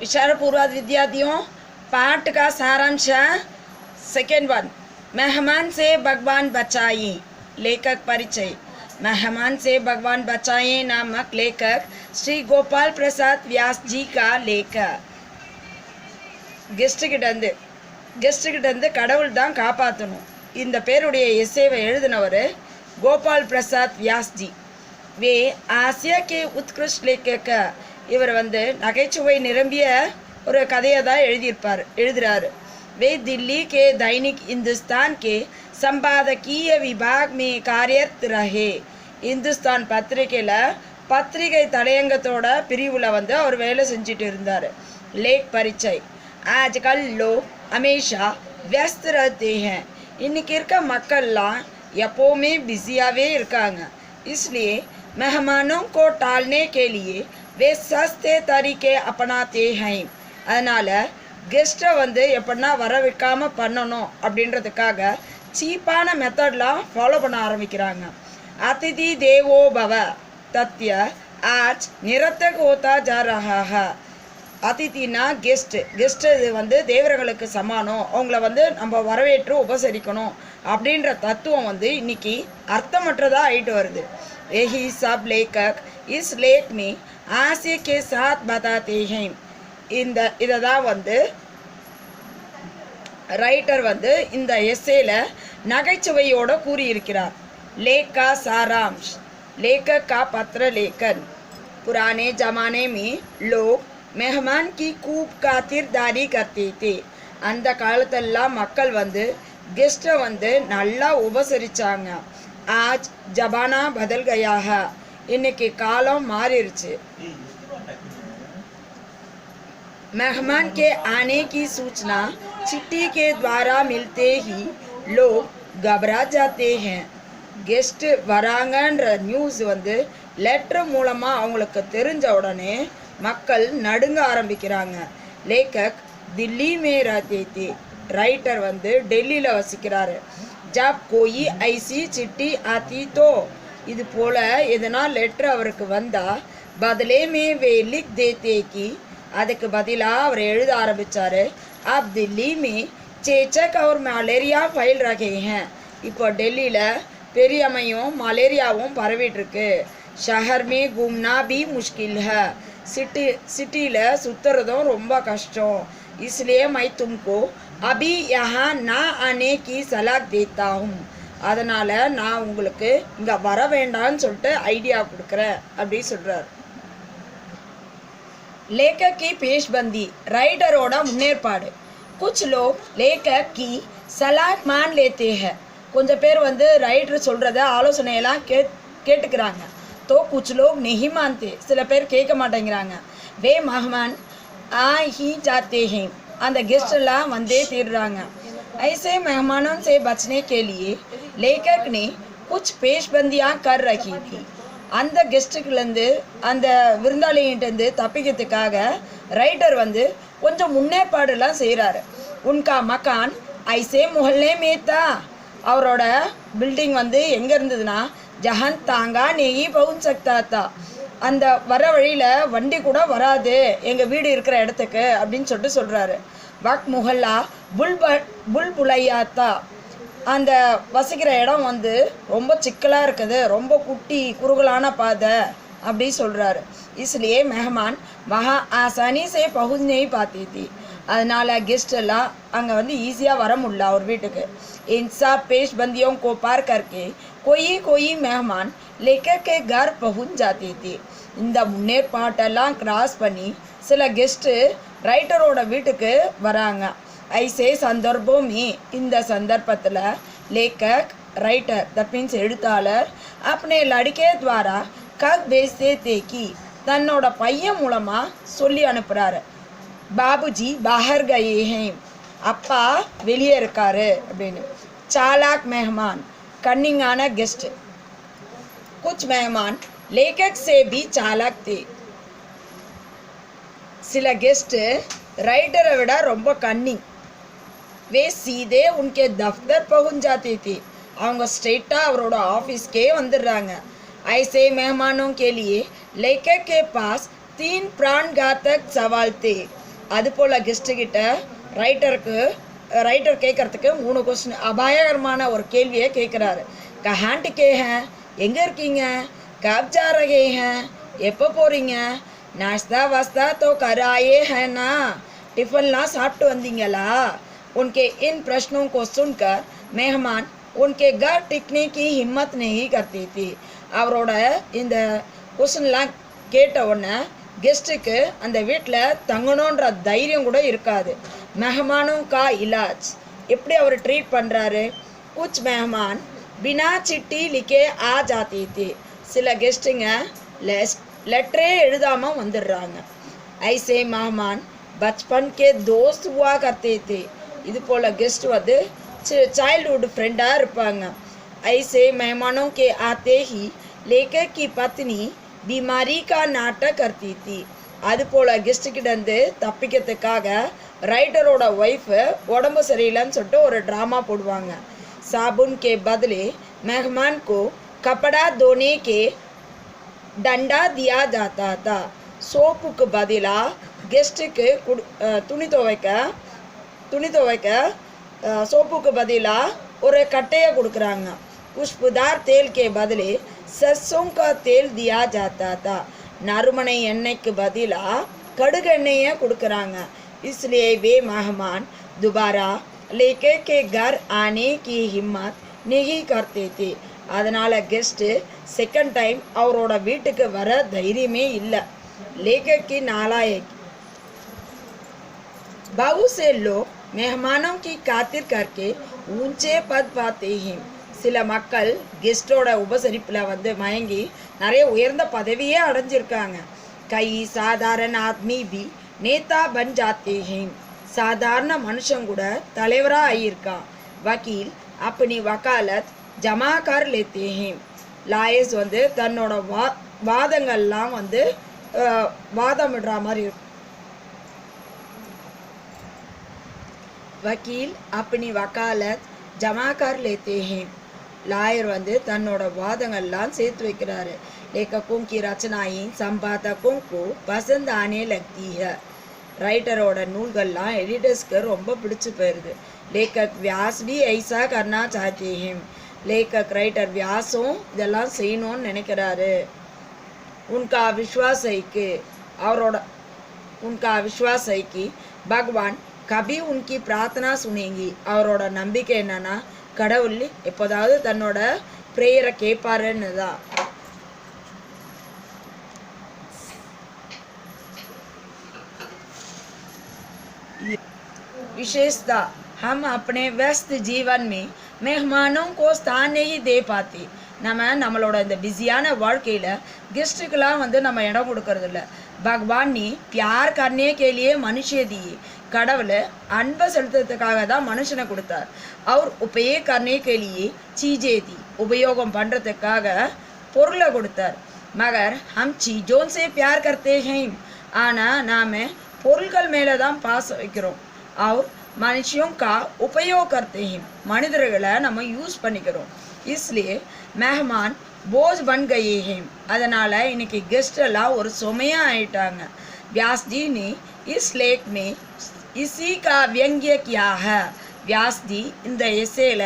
इशारा पूर्वाध विद्यार्थियों पाठ का सारांश सेकेंड वन मेहमान से भगवान बचाइए लेखक परिचय मेहमान से भगवान बचाइए नामक लेखक श्री गोपाल प्रसाद व्यास जी का लेखक கெஸ்ட் கிட்ட இருந்து கடவுள் தான் காப்பாற்றணும். இந்த பேருடைய எஸ்ஸேவை எழுதினவர் கோபால் பிரசாத் வியாஸ் ஜி. வே ஆசியா கே உத்கிருஷ்ட் லேखक. இவர் நகைச்சுவை நிரம்பிய ஒரு கதையை தான் எழுதுறாரு. वे दिल्ली के दैनिक हिंदुस्तान के संपादकीय विभाग में कार्यरत रहे. இந்துஸ்தான் பத்திரிகையில் பத்திரிகை தலையங்கத்தோட பிரிவில் அவர் வேலை செஞ்சுட்டு இருந்தார். लेख परिचय आजकल लोग हमेशा व्यस्त रहते हैं. இன்னைக்கு இருக்க மக்கள்லாம் எப்போவுமே பிஸியாகவே இருக்காங்க. इसलिए मेहमानों को टालने के लिए वे सस्ते तरीके अपनाते हैं. அதனால் கெஸ்ட்டை எப்படின்னா வர வைக்காமல் பண்ணணும் அப்படின்றதுக்காக சீப்பான மெத்தட்லாம் ஃபாலோ பண்ண ஆரம்பிக்கிறாங்க. அதிதி தேவோ பவ தத்ய ஆஜ் நிரத்தக் ஹோதா ஜா ரஹா ஹை. அதிதினா கெஸ்ட்டு தேவர்களுக்கு சமானம். அவங்கள நம்ம வரவேற்று உபசரிக்கணும் அப்படின்ற தத்துவம் இன்னைக்கு அர்த்தமற்றதாக ஆகிட்டு வருது. यही सब लेखक इस लेख में हास्य के साथ बताते हैं. இதை தான் ரைட்டர் இந்த எஸ்ஸேல நகைச்சுவையோட கூறியிருக்கிறார். लेख का सारांश लेखक का पत्र लेखन. पुराने ज़माने में लोग मेहमान की खूब खातिरदारी करते थे. அந்த காலத்தெல்லாம் மக்கள் கெஸ்ட்டை நல்லா உபசரிச்சாங்க. आज जमाना बदल गया है. இன்னைக்கு காலம் மாறிடுச்சு. मेहमान के आने की सूचना चिट्ठी के द्वारा मिलते ही लोग घबरा जाते हैं. கெஸ்ட் வராங்கன்ற நியூஸ் லெட்டர் மூலமாக அவங்களுக்கு தெரிஞ்ச உடனே மக்கள் நடுங்க ஆரம்பிக்கிறாங்க. லேखक दिल्ली में रहते थे. ரைட்டர் டெல்லியில் வசிக்கிறாரு. जब कोई ऐसी चिट्ठी आती तो இது போல் எதனா லெட்டர் அவருக்கு வந்தால் बदले में वे लिख देते कि அதுக்கு பதிலாக அவர் எழுத ஆரம்பித்தார். अब दिल्ली में चेचक और मलेरिया फैल रहे हैं. இப்போ டெல்லியில் பெரியம்மையும் மலேரியாவும் பரவிட்டுருக்கு. शहर में घूमना भी मुश्किल है. சிட்டியில் சுற்றுறதும் ரொம்ப கஷ்டம். इसलिए मैं तुमको अभी यहाँ ना आने की सलाह देता हूँ. அதனால் நான் உங்களுக்கு இங்கே வர வேண்டான்னு சொல்லிட்டு ஐடியா கொடுக்குறேன் அப்படி சொல்கிறார். लेखक की पेशबंदी राइटरोட முன்னேற்பாடு. कुछ लोग लेखक की सलाह मान लेते हैं. கொஞ்சம் பேர் ரைட்டர் சொல்கிறத ஆலோசனையெல்லாம் கேட்டுக்கிறாங்க. तो कुछ लोग नहीं मानते. சில பேர் கேட்க மாட்டேங்கிறாங்க. वे मेहमान आ ही जाते हैं. அந்த கெஸ்டெல்லாம் வந்தே தீர்றாங்க. ऐसे मेहमानों से बचने के लिए लेखक ने कुछ पेशबंदियाँ कर रखी थी. அந்த கெஸ்ட்டுக்குலேருந்து அந்த விருந்தாளிகிட்டேருந்து தப்பிக்கிறதுக்காக ரைட்டர் கொஞ்சம் முன்னேற்பாடுலாம் செய்கிறாரு. உன்கா மக்கான் ஐசே முஹல்லே மேத்தா. அவரோட பில்டிங் எங்கே இருந்ததுன்னா ஜஹன் தாங்கா நெய் பவுன் சக்தாத்தா. அந்த வர வழியில் வண்டி கூட வராது எங்கள் வீடு இருக்கிற இடத்துக்கு அப்படின்னு சொல்கிறாரு. வக் முஹல்லா புல்புலையாத்தா. அந்த வசிக்கிற இடம் ரொம்ப சிக்கலாக இருக்குது, ரொம்ப குட்டி குறுகலான பாதை அப்படி சொல்கிறாரு. इसलिए मेहमान वहाँ आसानी से पहुँच नहीं पाती थी. அதனால் கெஸ்ட் எல்லாம் அங்கே ஈஸியாக வர முடியல அவர் வீட்டுக்கு. इन सब पेशबंदियों को पार करके कोई मेहमान लेखक के घर पहुँच जाती थी. இந்த முன்னேற்பாட்டெல்லாம் கிராஸ் பண்ணி சில கெஸ்ட்டு ரைட்டரோட வீட்டுக்கு வராங்க. ஐசே சந்தர்ப்பமே இந்த சந்தர்ப்பத்தில் லேखक ரைட்டர் தட் மீன்ஸ் எழுத்தாளர் अपने लड़के द्वारा कब भेजते थे कि தன்னோட பையன் மூலமாக சொல்லி அனுப்புகிறாரு. பாபுஜி பாஹர் கயே ஹே. அப்பா வெளியே இருக்காரு அப்படின்னு. சாலாக் மெஹமான் கன்னிங்கான கெஸ்ட். குச் மெஹமான் लेखक से भी चालाक थे. சில கெஸ்ட்டு ரைட்டரை விட ரொம்ப கன்னிங். वे सीधे उनके दफ्तर पहुंच जाते थे. அவங்க ஸ்ட்ரெயிட்டாக அவரோட ஆஃபீஸ்க்கே வந்துடுறாங்க. ऐसे मेहमानों के लिए लेखक के पास 3 प्राणघातक सवाल थे. அதுபோல் கெஸ்ட்டுக்கிட்ட ரைட்டர் கேட்குறதுக்கு 3 கொஸ்டின் அபாயகரமான ஒரு கேள்வியை கேட்குறாரு. கஹாண்ட் கே ஹேன், எங்கே இருக்கீங்க? கப் ஜா ரஹே ஹேன், எப்போ போகிறீங்க? நாஷ்தா வாஸ்தா தோ கராயே ஹேனா, டிஃபன்லாம் சாப்பிட்டு வந்தீங்களா? उनके इन प्रश्नों को सुनकर मेहमान उनके घर टिकने की हिम्मत नहीं करती थी. அவரோட இந்த கொஸ்டின்லாம் கேட்ட உடனே கெஸ்ட்டுக்கு அந்த வீட்டில் தங்கணுன்ற தைரியம் கூட இருக்காது. மெஹமானும் கா இலாஜ் எப்படி அவர் ட்ரீட் பண்ணுறாரு? குச் மெஹமான் பினா சிட்டி லிக்கே ஆ ஜாத்தி தி, சில கெஸ்ட்டுங்க லெட்டரே எழுதாமல் வந்துடுறாங்க. ஐசே மெஹமான் பச்பன் கே தோஸ்த் ஹுவா கர்த்தே தே, இது போல் கெஸ்ட் வந்து चाइल्डहुड फ्रेंडाக இருப்பாங்க. ऐसे मेहमानों के आते ही लेखक की पत्नी बीमारी का नाटक करती थी. அது போல் கெஸ்ட்டுக்கிட்டேருந்து தப்பிக்கிறதுக்காக ரைட்டரோட ஒய்ஃபு உடம்பு சரியில்லைன்னு சொல்லிட்டு ஒரு ட்ராமா போடுவாங்க. साबुन के बदले मेहमान को कपड़ा धोने के डंडा दिया जाता था. சோப்புக்கு பதிலாக கெஸ்ட்டுக்கு துணி துவைக்க சோப்புக்கு பதிலாக ஒரு கட்டையை கொடுக்குறாங்க. खुशबूदार तेल के बदले सरसों का तेल दिया जाता था. நறுமணை எண்ணெய்க்கு பதிலாக கடுகு எண்ணெயை கொடுக்குறாங்க. इसलिए वे मेहमान दोबारा लेके के घर आने की हिम्मत नहीं करते थे. அதனால் கெஸ்ட்டு செகண்ட் டைம் அவரோட வீட்டுக்கு வர தைரியமே இல்லை. लेके नालायक बहुत से लोग मेहमानों की खातिर करके ऊंचे पद पाते हैं. சில மக்கள் கெஸ்ட்டோட உபசரிப்பில் வந்து மயங்கி நிறைய உயர்ந்த பதவியே அடைஞ்சிருக்காங்க. கை சாதாரண ஆத்மி பி நேதா பன் ஜாத்தே ஹேன், சாதாரண மனுஷன் கூட தலைவராக ஆகியிருக்கான். வக்கீல் அப்படி வக்காலத் ஜமா கர் லேத்தே ஹேன், லாயர்ஸ் வந்து தன்னோட வாதங்கள்லாம் வந்து வாதமிடுற மாதிரி இருக்கும். வக்கீல் அப்படி வக்காலத் ஜமா கர் லேத்தே ஹேன், லாயர் வந்து தன்னோட வாதங்கள்லாம் சேர்த்து வைக்கிறாரு. லேखकों की रचनाएं संपादकों को पसंद आने लगती है. ரைட்டரோட நூல்கள்லாம் எடிட்டர்ஸ்க்கு ரொம்ப பிடிச்சி போயிடுது. லேखक व्यास भी ऐसा करना चाहते हैं, லேखक ரைட்டர் வியாசும் இதெல்லாம் செய்யணும்னு நினைக்கிறாரு. उनका विश्वास है कि भगवान कभी उनकी प्रार्थना सुनेंगी. அவரோட நம்பிக்கை என்னன்னா கடவுள் எப்போதாவது தன்னோட ப்ரேயரை கேட்பாருன்னு தான். विशेषता हम अपने व्यस्त जीवन में मेहमानों को स्थान नहीं दे पाते. நம்மளோட இந்த பிஸியான வாழ்க்கையில் கெஸ்ட்டுக்கெல்லாம் வந்து நம்ம இடம் கொடுக்கறதில்ல. பகவான் நீ பியார் கர்னே கேலியே மனுஷே दिए, கடவுள் அன்பை செலுத்துறதுக்காக தான் மனுஷனை கொடுத்தார். அவர் உபயோக கர்னே கேலியே சீஜே தி, உபயோகம் பண்ணுறதுக்காக பொருளை கொடுத்தார். மகர் ஹம் சீஜோன் சே பியார் கர்த்தே ஹேம், ஆனால் நாம் பொருள்கள் மேலே தான் பாசம் வைக்கிறோம். அவர் மனுஷியோं का उपयोग करते हैं, மனிதர்களை நம்ம யூஸ் பண்ணிக்கிறோம். इसलिए मेहमान बोझ बन गए हैं, அதனால் இன்னைக்கு கெஸ்ட் எல்லாம் ஒரு சுமையாக ஆயிட்டாங்க. व्यास जी ने इस लेख में इसी का व्यंग्य किया है. व्यास जी இந்த எஸ்ஸேல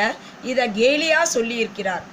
இதை கேலியாக சொல்லியிருக்கிறார்.